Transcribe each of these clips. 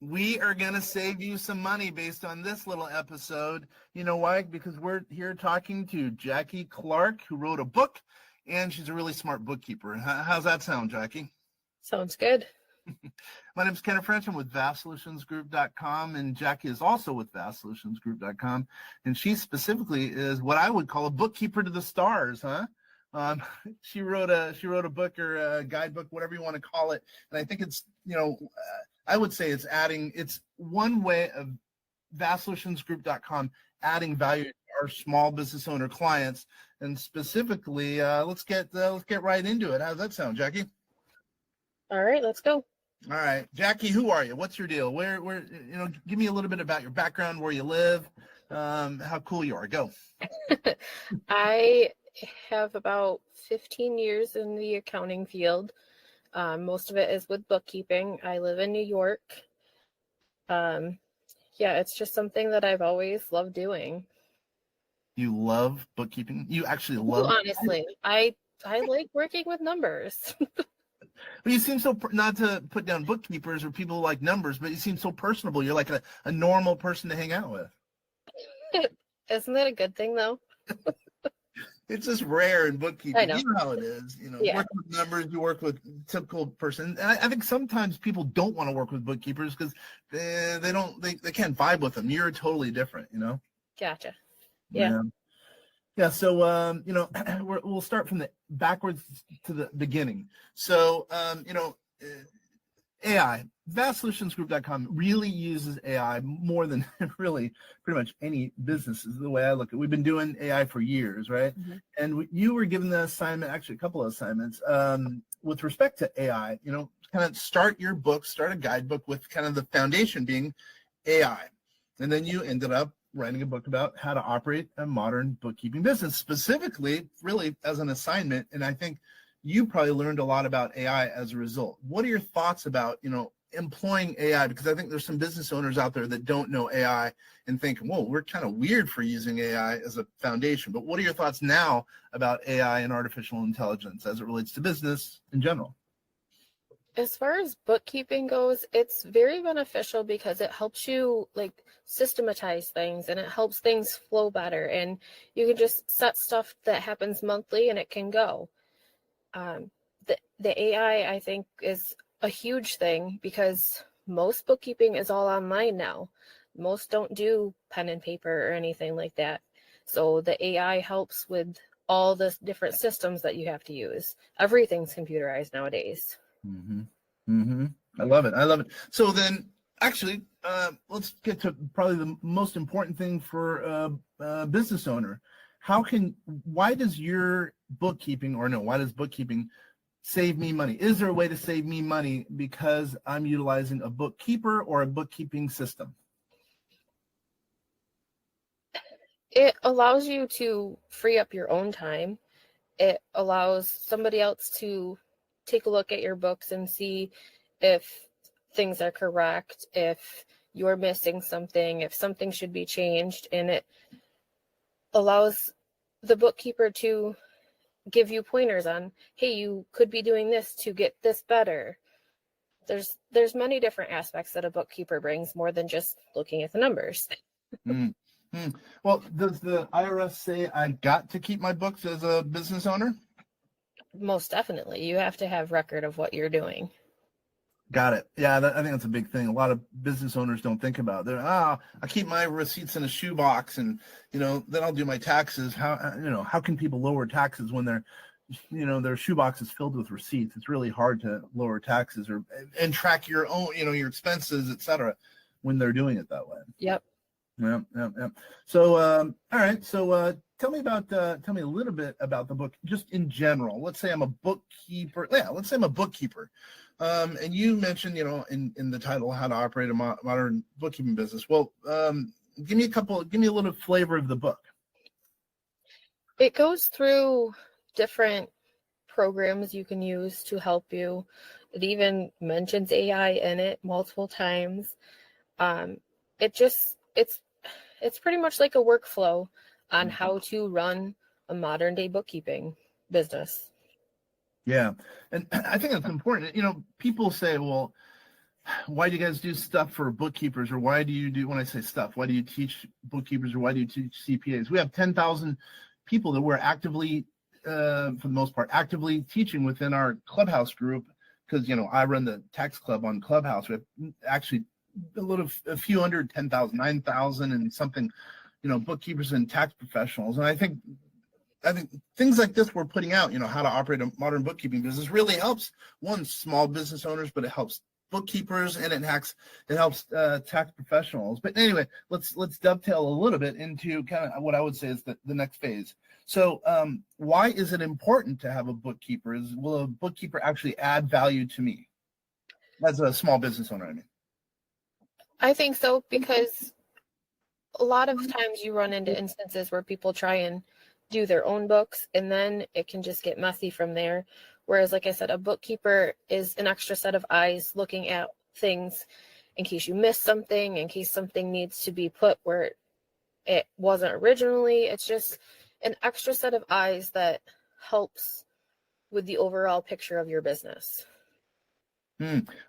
We are going to save you some money based on this little episode. You know why? Because we're here talking to Jacquie Clark, who wrote a book, and she's a really smart bookkeeper. How's that sound, Jacquie? Sounds good. My name is Kenneth French. I'm with vastsolutionsgroup.com, and Jacquie is also with vastsolutionsgroup.com, and she specifically is what I would call a bookkeeper to the stars, huh? She wrote a book or a guidebook, whatever you want to call it, and I think it's, I would say it's one way of vastsolutionsgroup.com adding value to our small business owner clients, and specifically, let's get right into it. How's that sound, Jacquie? All right, let's go. All right, Jacquie, who are you? What's your deal? Where give me a little bit about your background, where you live, how cool you are. Go. I have about 15 years in the accounting field. Most of it is with bookkeeping. I live in New York. It's just something that I've always loved doing. You love bookkeeping? You actually love it? Honestly, I like working with numbers. But you seem so, not to put down bookkeepers or people who like numbers, but you seem so personable. You're like a normal person to hang out with. Isn't that a good thing, though? It's just rare in bookkeeping. I know. You know how it is. Yeah. Working with numbers, you work with typical person. And I think sometimes people don't want to work with bookkeepers because they can't vibe with them. You're totally different, Gotcha. Yeah. Yeah, so we'll start from the backwards to the beginning. So AI, vastsolutionsgroup.com really uses AI more than really pretty much any business is the way I look at it. We've been doing AI for years, right? Mm-hmm. And you were given the assignment, actually a couple of assignments, with respect to AI, kind of start your book, start a guidebook with kind of the foundation being AI. And then you ended up writing a book about how to operate a modern bookkeeping business, specifically really as an assignment. And I think you probably learned a lot about AI as a result. What are your thoughts about, employing AI? Because I think there's some business owners out there that don't know AI and think, whoa, we're kind of weird for using AI as a foundation. But what are your thoughts now about AI and artificial intelligence as it relates to business in general? As far as bookkeeping goes, it's very beneficial because it helps you systematize things and it helps things flow better. And you can just set stuff that happens monthly and it can go. The AI, I think, is a huge thing because most bookkeeping is all online now. Most don't do pen and paper or anything like that. So the AI helps with all the different systems that you have to use. Everything's computerized nowadays. Mm-hmm. Mm-hmm. I love it. So then, actually, let's get to probably the most important thing for a business owner. Why does bookkeeping save me money? Is there a way to save me money because I'm utilizing a bookkeeper or a bookkeeping system? It allows you to free up your own time. It allows somebody else to take a look at your books and see if things are correct, if you're missing something, if something should be changed, and it allows the bookkeeper to give you pointers on, hey, you could be doing this to get this better. There's many different aspects that a bookkeeper brings more than just looking at the numbers. Well, does the IRS say I got to keep my books as a business owner? Most definitely. You have to have record of what you're doing. Got it. Yeah, I think that's a big thing. A lot of business owners don't think about it. I keep my receipts in a shoebox, and then I'll do my taxes. How can people lower taxes when their shoebox is filled with receipts? It's really hard to lower taxes and track your own, your expenses, etc., when they're doing it that way. Yep. Yeah. So, all right. So, tell me a little bit about the book, just in general. Let's say I'm a bookkeeper. Yeah, let's say I'm a bookkeeper. And you mentioned, in the title, how to operate a modern bookkeeping business. Well, give me a little flavor of the book. It goes through different programs you can use to help you. It even mentions AI in it multiple times. It's pretty much like a workflow on how to run a modern day bookkeeping business. Yeah. And I think that's important. People say, well, why do you guys do stuff for bookkeepers, or why do you do, when I say stuff, why do you teach bookkeepers, or why do you teach CPAs? We have 10,000 people that we're actively, for the most part, actively teaching within our Clubhouse group, because, you know, I run the tax club on Clubhouse. We have actually a few under 10,000, 9,000 and something, you know, bookkeepers and tax professionals. And I think things like this we're putting out, you know, how to operate a modern bookkeeping business really helps, one, small business owners, but it helps bookkeepers, and it helps tax professionals. But anyway, let's dovetail a little bit into kind of what I would say is the next phase. So why is it important to have a bookkeeper? Will a bookkeeper actually add value to me as a small business owner? I mean, I think so, because a lot of times you run into instances where people try and do their own books, and then it can just get messy from there. Whereas, like I said, a bookkeeper is an extra set of eyes looking at things in case you miss something, in case something needs to be put where it wasn't originally. It's just an extra set of eyes that helps with the overall picture of your business.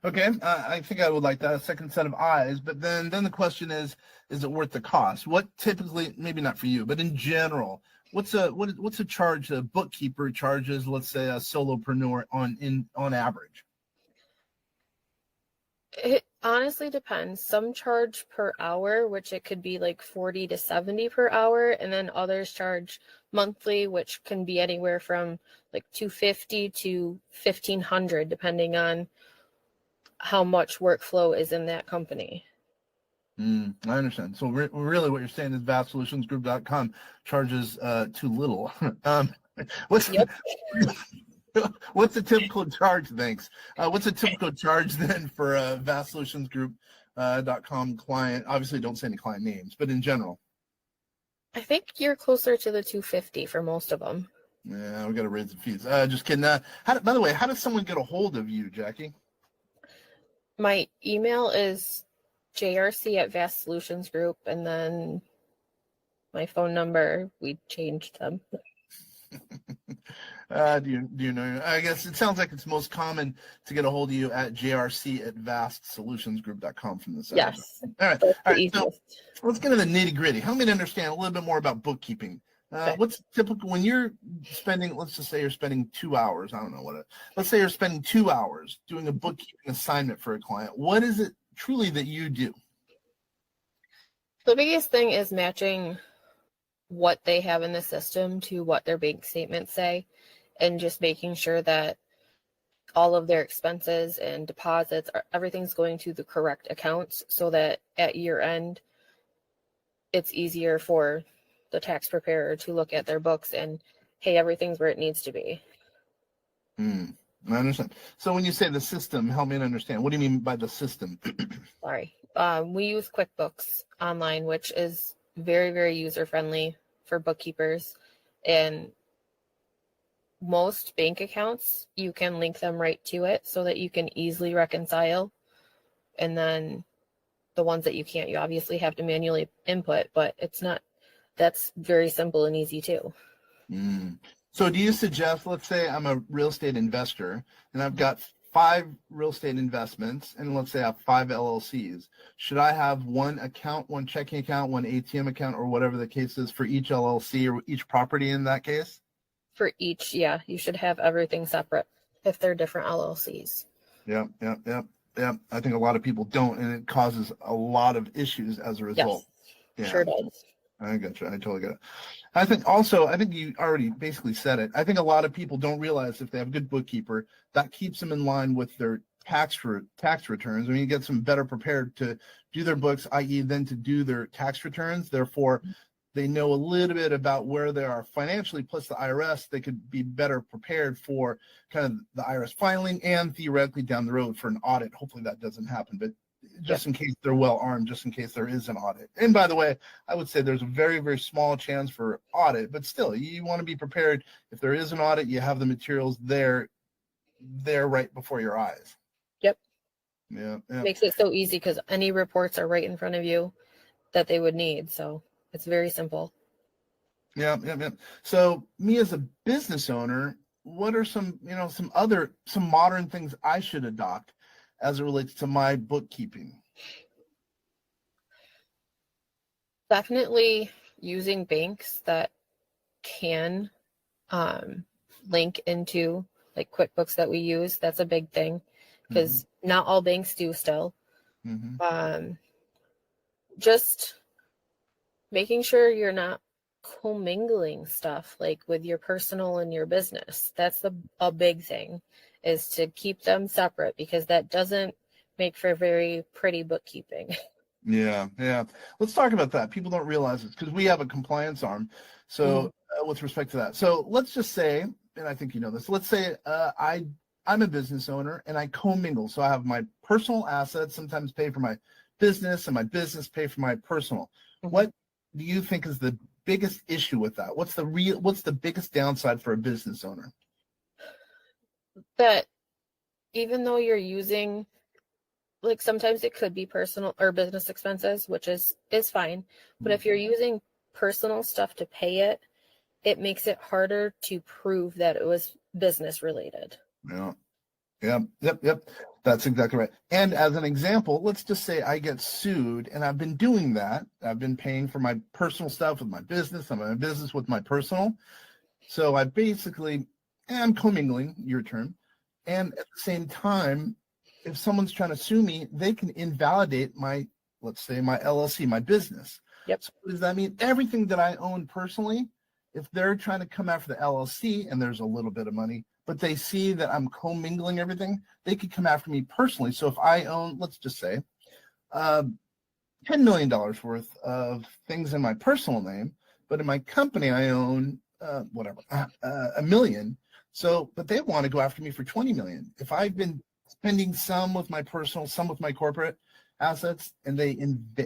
Okay, I think I would like that, a second set of eyes. But then the question is it worth the cost? What typically, maybe not for you, but in general, what's a charge a bookkeeper charges, let's say a solopreneur on average? It honestly depends. Some charge per hour, which it could be like 40 to 70 per hour, and then others charge monthly, which can be anywhere from like $250 to $1,500, depending on how much workflow is in that company. I understand. So really what you're saying is vastsolutionsgroup.com charges too little. What's a typical charge? Thanks. What's a typical charge then for a vastsolutionsgroup.com client? Obviously, don't say any client names, but in general. I think you're closer to the $250 for most of them. Yeah, we got to raise the fees. Just kidding. By the way, how does someone get a hold of you, Jackie? My email is jrc@vastsolutionsgroup, and then my phone number, we changed them. Do you know? I guess it sounds like it's most common to get a hold of you at jrc@vastsolutionsgroup.com from the site. Yes. All right. So let's get into the nitty gritty. Help me to understand a little bit more about bookkeeping. Okay. What's typical when you're spending, let's just say you're spending 2 hours. I don't know let's say you're spending 2 hours doing a bookkeeping assignment for a client. What is it truly that you do? The biggest thing is matching what they have in the system to what their bank statements say, and just making sure that all of their expenses and deposits, everything's going to the correct accounts, so that at year end, it's easier for the tax preparer to look at their books and, hey, everything's where it needs to be. I understand. So when you say the system, help me to understand. What do you mean by the system? Sorry. We use QuickBooks Online, which is very, very user-friendly for bookkeepers. And most bank accounts, you can link them right to it so that you can easily reconcile. And then the ones that you can't, you obviously have to manually input, but that's very simple and easy too. So do you suggest, let's say I'm a real estate investor and I've got 5 real estate investments, and let's say I have 5 LLCs. Should I have one account, one checking account, one ATM account, or whatever the case is for each LLC or each property in that case? For each, yeah, you should have everything separate if they're different LLCs. Yeah. I think a lot of people don't, and it causes a lot of issues as a result. Yes, sure does. I got you. I totally get it. I think you already basically said it. I think a lot of people don't realize if they have a good bookkeeper, that keeps them in line with their tax returns. I mean, you get them better prepared to do their books, i.e. then to do their tax returns. Therefore, they know a little bit about where they are financially, plus the IRS. They could be better prepared for kind of the IRS filing and theoretically down the road for an audit. Hopefully that doesn't happen, but just in case they're well armed, just in case there is an audit. And by the way, I would say there's a very, very small chance for audit, but still, you want to be prepared. If there is an audit, you have the materials there right before your eyes. Yep. Yeah. Makes it so easy because any reports are right in front of you that they would need. So it's very simple. Yeah. So me as a business owner, what are some modern things I should adopt as it relates to my bookkeeping? Definitely using banks that can link into like QuickBooks that we use. That's a big thing because not all banks do still. Just making sure you're not commingling stuff like with your personal and your business. That's a big thing, is to keep them separate, because that doesn't make for very pretty bookkeeping. Yeah. Let's talk about that. People don't realize it because we have a compliance arm. So with respect to that, so let's just say, and I think you know this, let's say I'm a business owner and I commingle. So I have my personal assets sometimes pay for my business and my business pay for my personal. What do you think is the biggest issue with that? What's the biggest downside for a business owner? That even though you're using, like, sometimes it could be personal or business expenses, which is fine. But if you're using personal stuff to pay it, it makes it harder to prove that it was business related. Yep. That's exactly right. And as an example, let's just say I get sued, and I've been doing that. I've been paying for my personal stuff with my business and my business with my personal. So I basically am commingling, your term. And at the same time, if someone's trying to sue me, they can invalidate my, let's say, my LLC, my business. Yep. So what does that mean? Everything that I own personally, if they're trying to come after the LLC and there's a little bit of money, but they see that I'm commingling everything, they could come after me personally. So if I own, let's just say, $10 million worth of things in my personal name, but in my company I own $1 million. So, but they want to go after me for $20 million. If I've been spending some with my personal, some with my corporate assets, and they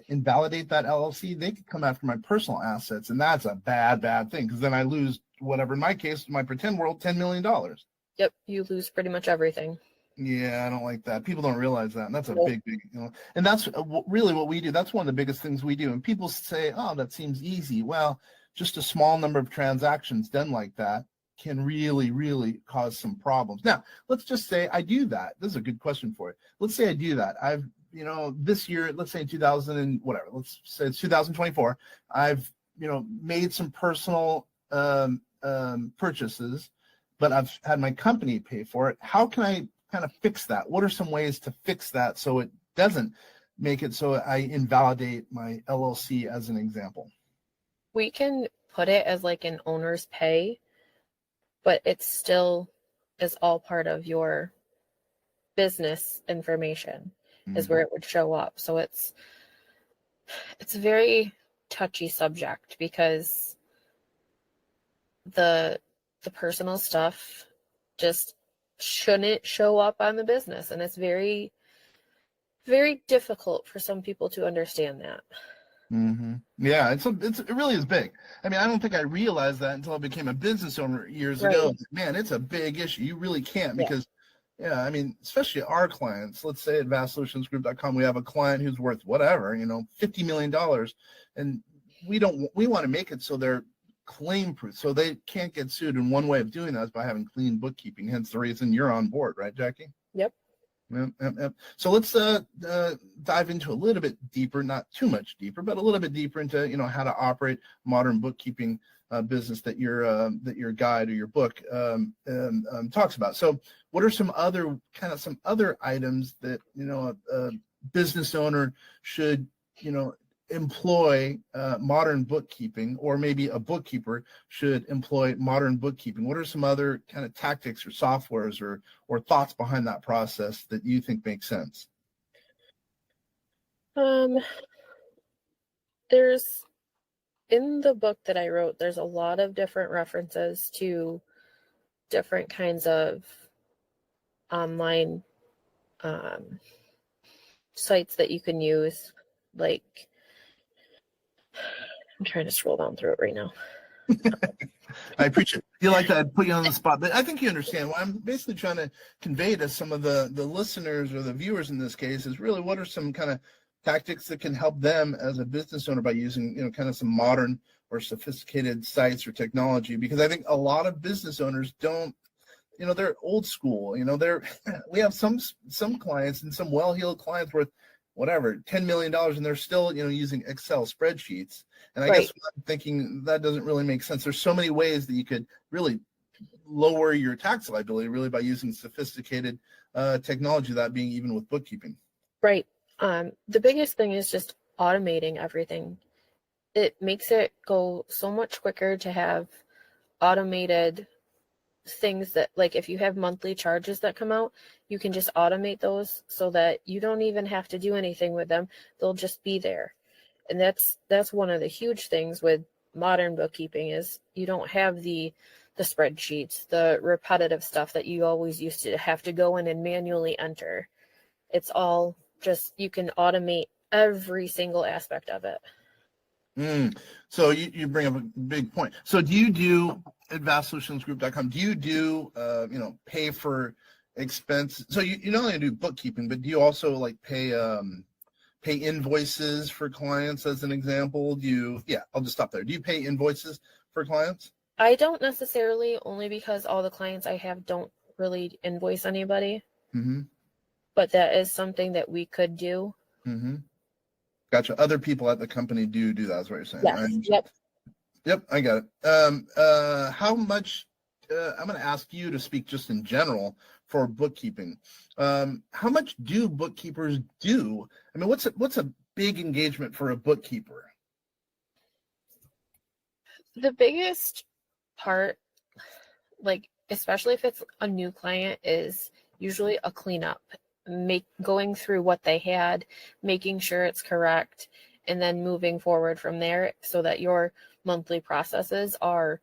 invalidate that LLC, they could come after my personal assets, and that's a bad thing, because then I lose whatever, in my case, my pretend world, $10 million. Yep, you lose pretty much everything. Yeah, I don't like that. People don't realize that, and that's a big, and that's really what we do. That's one of the biggest things we do. And people say, oh, that seems easy. Well, just a small number of transactions done like that can really cause some problems. Now, let's just say I do that. This is a good question for you. Let's say I do that. I've, this year, let's say 2000 and whatever, let's say it's 2024. I've, made some personal purchases, but I've had my company pay for it. How can I kind of fix that? What are some ways to fix that so it doesn't make it so I invalidate my LLC, as an example? We can put it as like an owner's pay, but it still is all part of your business information, is where it would show up. So it's a very touchy subject, because the personal stuff just shouldn't show up on the business, and it's very, very difficult for some people to understand that. Yeah, it really is big. I mean, I don't think I realized that until I became a business owner years ago. Man, it's a big issue. You really can't, because I mean, especially our clients, let's say at vastsolutionsgroup.com, we have a client who's worth whatever, $50 million, and we want to make it so they're claim proof, so they can't get sued. And one way of doing that is by having clean bookkeeping, hence the reason you're on board, right, Jackie? Yep. So let's dive into a little bit deeper, not too much deeper, but a little bit deeper into how to operate modern bookkeeping business that your guide or your book talks about. So what are some other items that a business owner should employ modern bookkeeping, or maybe a bookkeeper should employ modern bookkeeping? What are some other kind of tactics or softwares or thoughts behind that process that you think make sense? There's, in the book that I wrote, there's a lot of different references to different kinds of online sites that you can use. Like, I'm trying to scroll down through it right now. I appreciate it. You like to put you on the spot, but I think you understand what I'm basically trying to convey to some of the listeners, or the viewers in this case, is really what are some kind of tactics that can help them as a business owner by using kind of some modern or sophisticated sites or technology. Because I think a lot of business owners they're old school. We have some clients and some well-heeled clients worth whatever $10 million, and they're still using Excel spreadsheets. And I guess I'm thinking that doesn't really make sense. There's so many ways that you could really lower your tax liability really by using sophisticated technology, that being even with bookkeeping. Right. The biggest thing is just automating everything. It makes it go so much quicker to have automated things that, like, if you have monthly charges that come out, you can just automate those so that you don't even have to do anything with them. They'll just be there. And that's one of the huge things with modern bookkeeping is you don't have the spreadsheets, the repetitive stuff that you always used to have to go in and manually enter. It's all just, you can automate every single aspect of it. So you bring up a big point. So do you do at vastsolutionsgroup.com, do you do, pay for expense? So you not only do bookkeeping, but do you also like pay invoices for clients as an example? I'll just stop there. Do you pay invoices for clients? I don't necessarily, only because all the clients I have don't really invoice anybody. Mm-hmm. But that is something that we could do. Mm-hmm. Gotcha. Other people at the company do that, is what you're saying. Yes. Yep, I got it. How much, I'm going to ask you to speak just in general for bookkeeping. How much do bookkeepers do? I mean, what's a big engagement for a bookkeeper? The biggest part, like, especially if it's a new client, is usually a cleanup. Going through what they had, making sure it's correct, and then moving forward from there so that your monthly processes are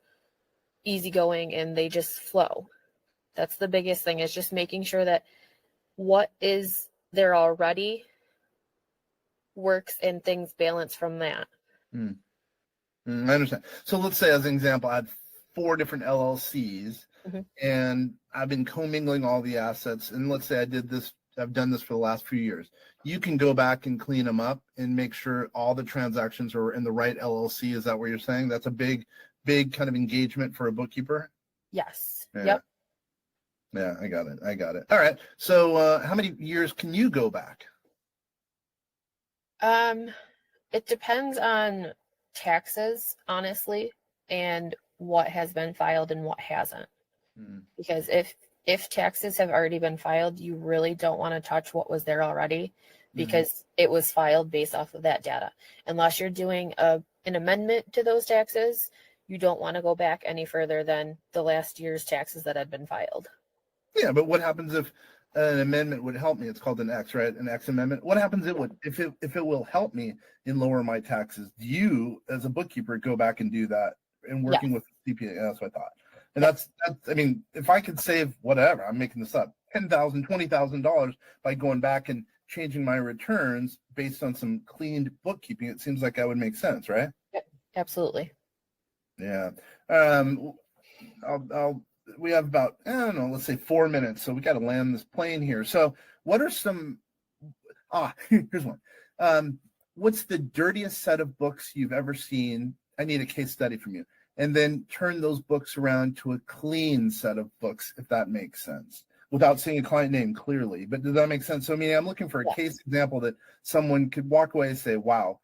easygoing and they just flow. That's the biggest thing, is just making sure that what is there already works and things balance from that. I understand. So let's say, as an example, I had 4 different LLCs, and I've been commingling all the assets. And let's say I've done this for the last few years. You can go back and clean them up and make sure all the transactions are in the right LLC. Is that what you're saying? That's a big kind of engagement for a bookkeeper? Yes. Yeah. Yep. Yeah, I got it. All right. So how many years can you go back? It depends on taxes, honestly, and what has been filed and what hasn't. Because if taxes have already been filed, you really don't want to touch what was there already, because it was filed based off of that data. Unless you're doing an amendment to those taxes, you don't want to go back any further than the last year's taxes that had been filed. Yeah, but what happens if an amendment would help me? It's called an X, right? An X amendment. What happens if it will help me in lower my taxes? Do you, as a bookkeeper, go back and do that and working with CPA? That's what I thought. And that's, I mean, if I could save whatever, I'm making this up, $10,000, $20,000 by going back and changing my returns based on some cleaned bookkeeping, it seems like that would make sense, right? Yep, absolutely. Yeah. We have about, I don't know, let's say 4 minutes. So we got to land this plane here. So what are some, here's one. What's the dirtiest set of books you've ever seen? I need a case study from you. And then turn those books around to a clean set of books, if that makes sense, without saying a client name clearly. But does that make sense? So, I mean, I'm looking for a case example that someone could walk away and say, wow,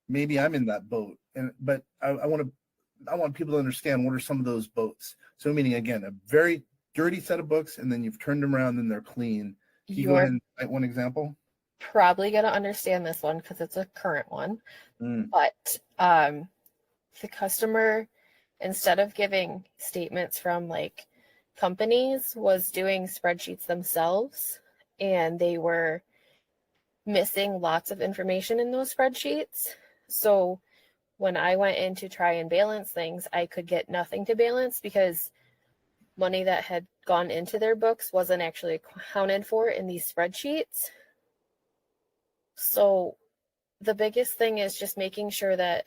maybe I'm in that boat. But I want people to understand what are some of those boats. So, meaning, again, a very dirty set of books, and then you've turned them around and they're clean. Can you go ahead and cite one example? Probably going to understand this one because it's a current one. But the customer, instead of giving statements from like companies, was doing spreadsheets themselves, and they were missing lots of information in those spreadsheets. So when I went in to try and balance things, I could get nothing to balance because money that had gone into their books wasn't actually accounted for in these spreadsheets. So the biggest thing is just making sure that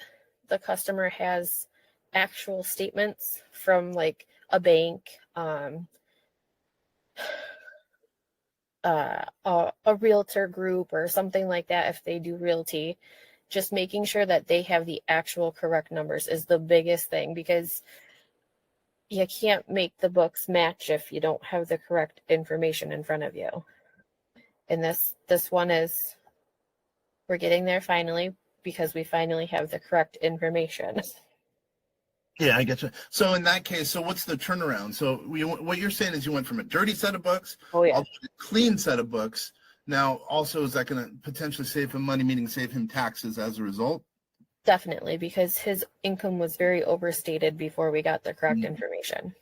the customer has actual statements from like a bank, a realtor group or something like that if they do realty. Just making sure that they have the actual correct numbers is the biggest thing, because you can't make the books match if you don't have the correct information in front of you. And this one is, we're getting there finally because we finally have the correct information. Yeah, I get you. So in that case, so what's the turnaround? So what you're saying is you went from a dirty set of books Oh yeah, all to a clean set of books. Now, also, is that going to potentially save him money, meaning save him taxes as a result? definitely, because his income was very overstated before we got the correct information.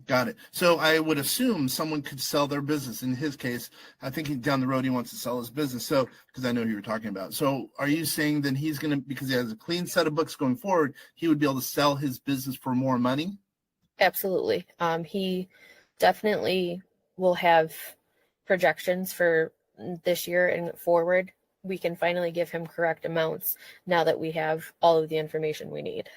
Got it. So I would assume someone could sell their business. In his case, I think down the road he wants to sell his business. So, because I know who you're talking about. So are you saying then he's going to, because he has a clean set of books going forward, he would be able to sell his business for more money? Absolutely. He definitely will have projections for this year and forward. We can finally give him correct amounts now that we have all of the information we need.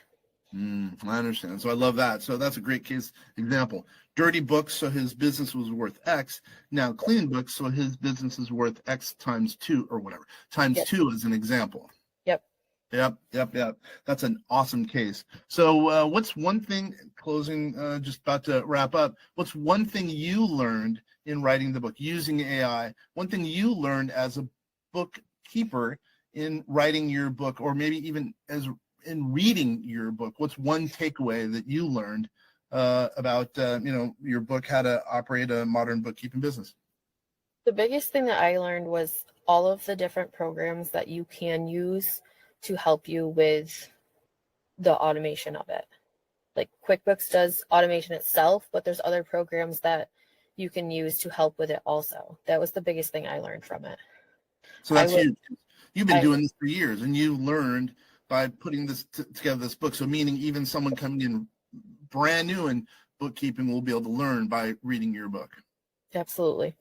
I understand. So I love that. So that's a great case example. Dirty books, so his business was worth X. Now clean books, so his business is worth X times 2 or whatever. Times 2 as an example. Yep. That's an awesome case. So what's one thing, closing, just about to wrap up, what's one thing you learned in writing the book using AI? One thing you learned as a bookkeeper in writing your book, or maybe even as in reading your book? What's one takeaway that you learned about your book, how to operate a modern bookkeeping business? The biggest thing that I learned was all of the different programs that you can use to help you with the automation of it. Like QuickBooks does automation itself, but there's other programs that you can use to help with it also. That was the biggest thing I learned from it. So that's huge. You've been doing this for years, and you learned by putting this together, this book. So meaning even someone coming in brand new in bookkeeping will be able to learn by reading your book. Absolutely.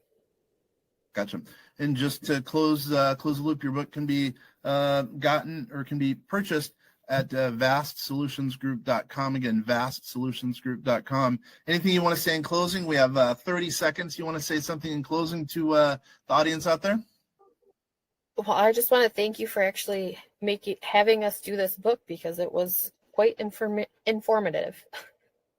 Gotcha. And just to close the loop, your book can be gotten or can be purchased at vastsolutionsgroup.com. Again, vastsolutionsgroup.com. Anything you want to say in closing? We have 30 seconds. You want to say something in closing to the audience out there? Well, I just want to thank you for actually having us do this book, because it was quite informative.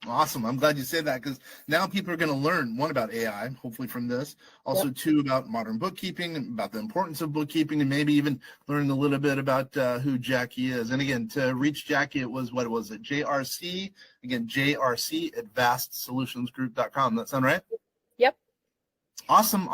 Awesome. I'm glad you said that, because now people are going to learn, one, about AI, hopefully from this, also two, about modern bookkeeping, about the importance of bookkeeping, and maybe even learn a little bit about who Jacquie is. And again, to reach Jacquie, it was JRC, again, JRC at vastsolutionsgroup.com. That sound right? Yep. Awesome.